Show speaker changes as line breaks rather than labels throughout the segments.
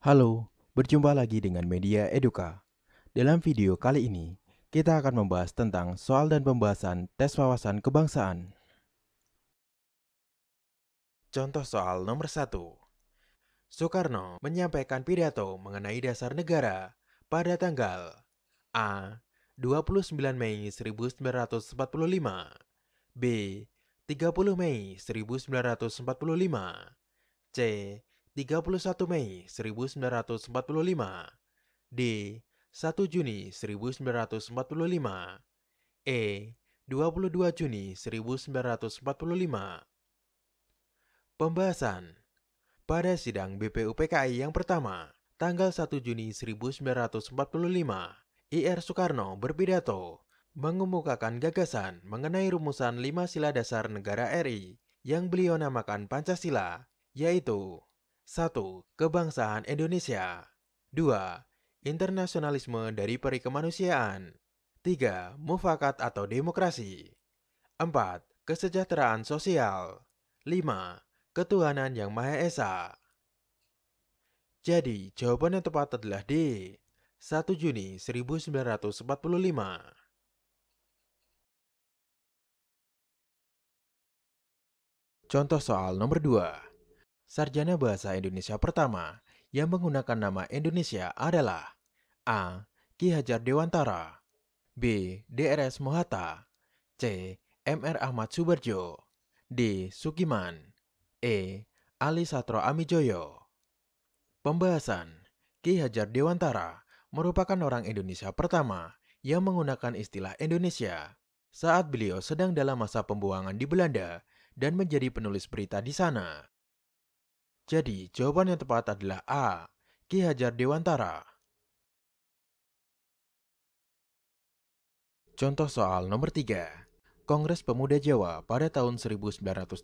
Halo, berjumpa lagi dengan Media Eduka. Dalam video kali ini, kita akan membahas tentang soal dan pembahasan tes wawasan kebangsaan. Contoh soal nomor 1. Soekarno menyampaikan pidato mengenai dasar negara pada tanggal A. 29 Mei 1945, B. 30 Mei 1945, C. 31 Mei 1945, D. 1 Juni 1945, E. 22 Juni 1945. Pembahasan. Pada sidang BPUPKI yang pertama, tanggal 1 Juni 1945, Ir Soekarno berpidato mengemukakan gagasan mengenai rumusan 5 sila dasar negara RI yang beliau namakan Pancasila, yaitu 1. Kebangsaan Indonesia, 2. Internasionalisme dari peri kemanusiaan, 3. Mufakat atau demokrasi, 4. Kesejahteraan sosial, 5. Ketuhanan yang Maha Esa. Jadi, jawaban yang tepat adalah D. 1 Juni 1945. Contoh soal nomor 2. Sarjana Bahasa Indonesia pertama yang menggunakan nama Indonesia adalah A. Ki Hajar Dewantara, B. DRS Mohatta, C. MR Ahmad Subarjo, D. Sukiman, E. Ali Satro Amijoyo. Pembahasan. Ki Hajar Dewantara merupakan orang Indonesia pertama yang menggunakan istilah Indonesia saat beliau sedang dalam masa pembuangan di Belanda dan menjadi penulis berita di sana. Jadi, jawaban yang tepat adalah A. Ki Hajar Dewantara. Contoh soal nomor 3. Kongres Pemuda Jawa pada tahun 1918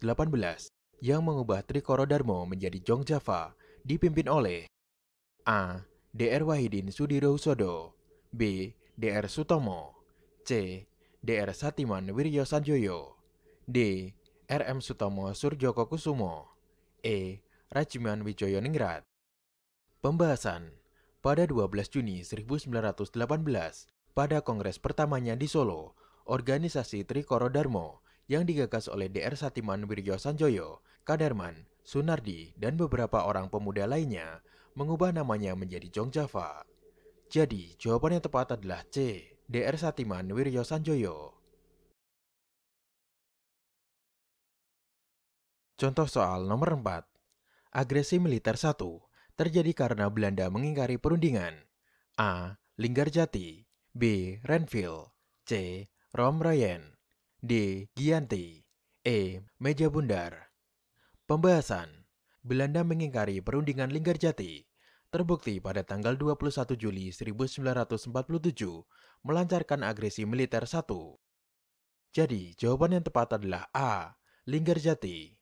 yang mengubah Trikoro Darmo menjadi Jong Java dipimpin oleh A. Dr. Wahidin Sudirohusodo, B. Dr. Sutomo, C. Dr. Satiman Wiryo Sanjoyo, D. R.M. Sutomo Surjoko Kusumo, E. Rajiman Wijoyoningrat. Pembahasan. Pada 12 Juni 1918, pada kongres pertamanya di Solo, organisasi Trikoro Darmo yang digagas oleh Dr. Satiman Wiryo Sanjoyo, Kadarman, Sunardi, dan beberapa orang pemuda lainnya mengubah namanya menjadi Jong Java. Jadi, jawaban yang tepat adalah C. Dr. Satiman Wiryo Sanjoyo. Contoh soal nomor 4. Agresi militer 1 terjadi karena Belanda mengingkari perundingan. A. Linggarjati, B. Renville, C. Romrayen, D. Giyanti, E. Meja Bundar. Pembahasan. Belanda mengingkari perundingan Linggarjati terbukti pada tanggal 21 Juli 1947 melancarkan agresi militer 1. Jadi, jawaban yang tepat adalah A. Linggarjati.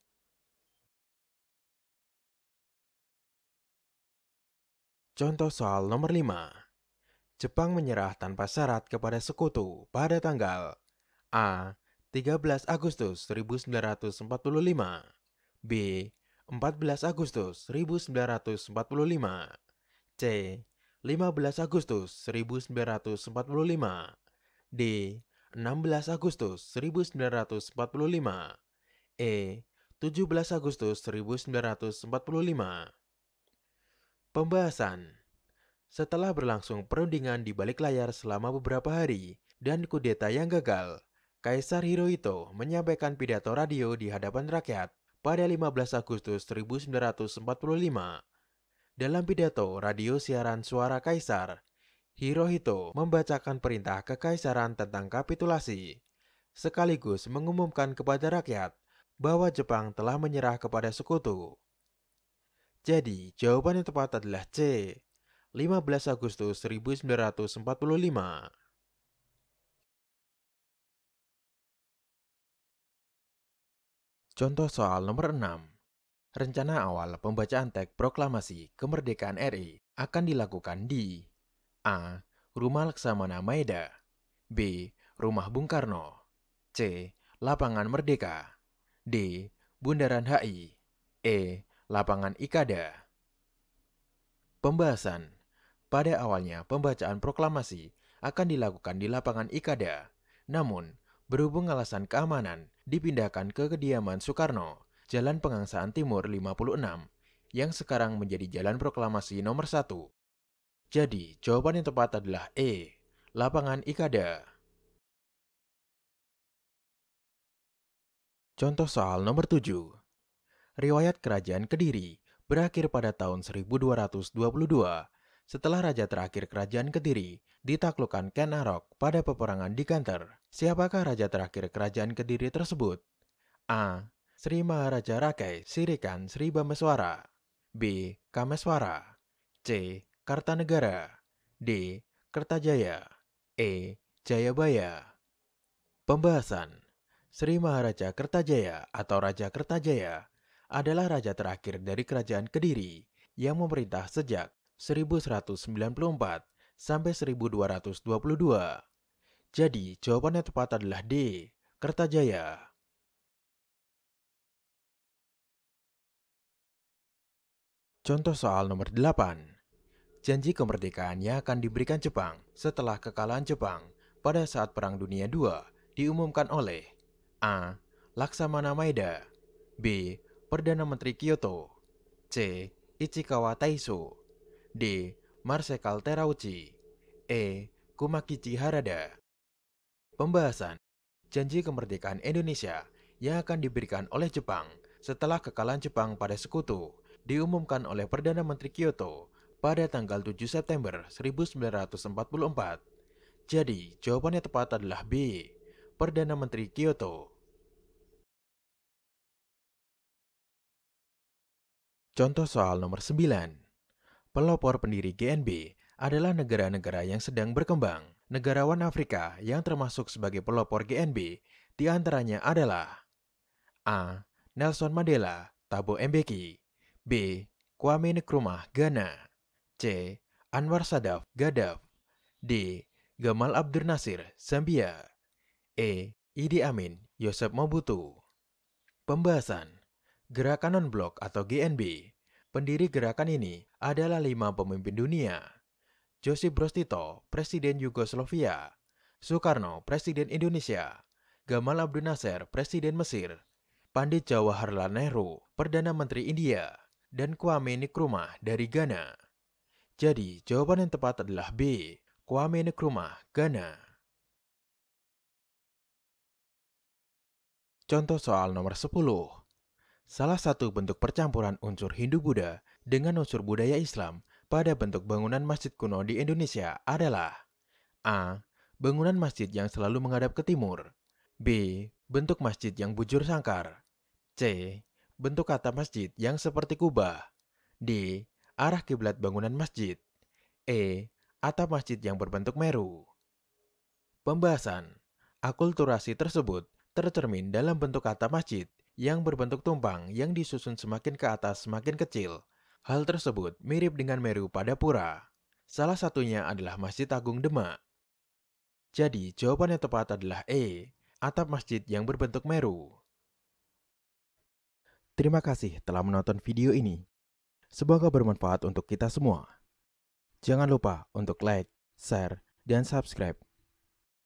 Contoh soal nomor 5. Jepang menyerah tanpa syarat kepada sekutu pada tanggal A. 13 Agustus 1945, B. 14 Agustus 1945, C. 15 Agustus 1945, D. 16 Agustus 1945, E. 17 Agustus 1945. Pembahasan. Setelah berlangsung perundingan di balik layar selama beberapa hari dan kudeta yang gagal, Kaisar Hirohito menyampaikan pidato radio di hadapan rakyat pada 15 Agustus 1945. Dalam pidato radio siaran suara Kaisar, Hirohito membacakan perintah kekaisaran tentang kapitulasi, sekaligus mengumumkan kepada rakyat bahwa Jepang telah menyerah kepada sekutu. Jadi, jawaban yang tepat adalah C. 15 Agustus 1945. Contoh soal nomor 6. Rencana awal pembacaan teks proklamasi kemerdekaan RI akan dilakukan di A. Rumah Laksamana Maeda, B. Rumah Bung Karno, C. Lapangan Merdeka, D. Bundaran HI, E. Lapangan Ikada. Pembahasan. Pada awalnya, pembacaan proklamasi akan dilakukan di lapangan Ikada. Namun, berhubung alasan keamanan, dipindahkan ke kediaman Soekarno, Jalan Pegangsaan Timur 56, yang sekarang menjadi Jalan Proklamasi nomor 1. Jadi, jawaban yang tepat adalah E, lapangan Ikada. Contoh soal nomor 7. Riwayat Kerajaan Kediri berakhir pada tahun 1222 setelah raja terakhir Kerajaan Kediri ditaklukkan Ken Arok pada peperangan di Kanter. Siapakah raja terakhir Kerajaan Kediri tersebut? A. Sri Maharaja Rakai Sirikan Sri Bameswara. B. Kameswara. C. Kartanegara. D. Kertajaya. E. Jayabaya. Pembahasan. Sri Maharaja Kertajaya atau Raja Kertajaya adalah raja terakhir dari Kerajaan Kediri yang memerintah sejak 1194 sampai 1222. Jadi, jawaban yang tepat adalah D, Kertajaya. Contoh soal nomor 8. Janji kemerdekaan yang akan diberikan Jepang setelah kekalahan Jepang pada saat Perang Dunia II diumumkan oleh A. Laksamana Maeda, B. Perdana Menteri Kyoto, C. Ichikawa Taisho, D. Marsekal Terauchi, E. Kumakichi Harada. Pembahasan. Janji kemerdekaan Indonesia yang akan diberikan oleh Jepang setelah kekalahan Jepang pada Sekutu diumumkan oleh Perdana Menteri Kyoto pada tanggal 7 September 1944. Jadi, jawaban yang tepat adalah B, Perdana Menteri Kyoto. Contoh soal nomor 9. Pelopor pendiri GNB adalah negara-negara yang sedang berkembang. Negarawan Afrika yang termasuk sebagai pelopor GNB diantaranya adalah A. Nelson Mandela, Thabo Mbeki, B. Kwame Nkrumah, Ghana, C. Anwar Sadat, Gaddafi, D. Gamal Abdel Nasir, Zambia, E. Idi Amin, Joseph Mobutu. Pembahasan. Gerakan Non-Blok atau GNB. Pendiri gerakan ini adalah 5 pemimpin dunia. Josip Broz Tito, Presiden Yugoslavia, Soekarno, Presiden Indonesia, Gamal Abdel Nasser, Presiden Mesir, Pandit Jawaharlal Nehru, Perdana Menteri India, dan Kwame Nkrumah dari Ghana. Jadi, jawaban yang tepat adalah B, Kwame Nkrumah, Ghana. Contoh soal nomor 10. Salah satu bentuk percampuran unsur Hindu-Buddha dengan unsur budaya Islam pada bentuk bangunan masjid kuno di Indonesia adalah A. Bangunan masjid yang selalu menghadap ke timur, B. Bentuk masjid yang bujur sangkar, C. Bentuk atap masjid yang seperti kubah, D. Arah kiblat bangunan masjid, E. Atap masjid yang berbentuk meru. Pembahasan. Akulturasi tersebut tercermin dalam bentuk atap masjid yang berbentuk tumpang yang disusun semakin ke atas semakin kecil. Hal tersebut mirip dengan Meru pada Pura. Salah satunya adalah Masjid Agung Demak. Jadi, jawaban yang tepat adalah E, atap masjid yang berbentuk Meru. Terima kasih telah menonton video ini. Semoga bermanfaat untuk kita semua. Jangan lupa untuk like, share, dan subscribe